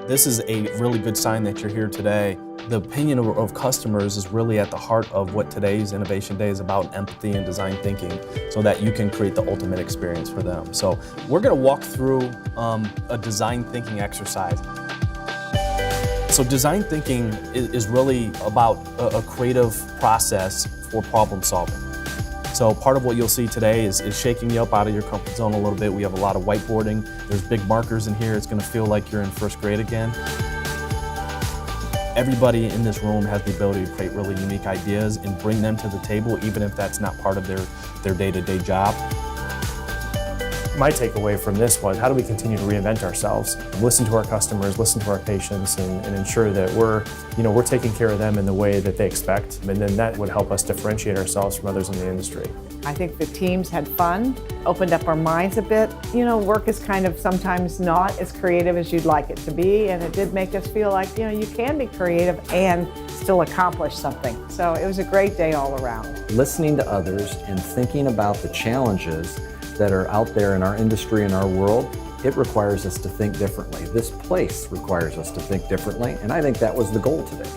This is a really good sign that you're here today. The opinion of customers is really at the heart of what today's Innovation Day is about, empathy and design thinking, so that you can create the ultimate experience for them. So we're going to walk through a design thinking exercise. So design thinking is really about a creative process for problem solving. So part of what you'll see today is shaking you up out of your comfort zone a little bit. We have a lot of whiteboarding. There's big markers in here. It's going to feel like you're in first grade again. Everybody in this room has the ability to create really unique ideas and bring them to the table, even if that's not part of their day-to-day job. My takeaway from this was, how do we continue to reinvent ourselves, listen to our customers, listen to our patients, and ensure that we're taking care of them in the way that they expect, and then that would help us differentiate ourselves from others in the industry. I think the teams had fun, opened up our minds a bit. Work is kind of sometimes not as creative as you'd like it to be, and it did make us feel like, you can be creative and still accomplish something. So it was a great day all around. Listening to others and thinking about the challenges that are out there in our industry and our world, it requires us to think differently. This place requires us to think differently, and I think that was the goal today.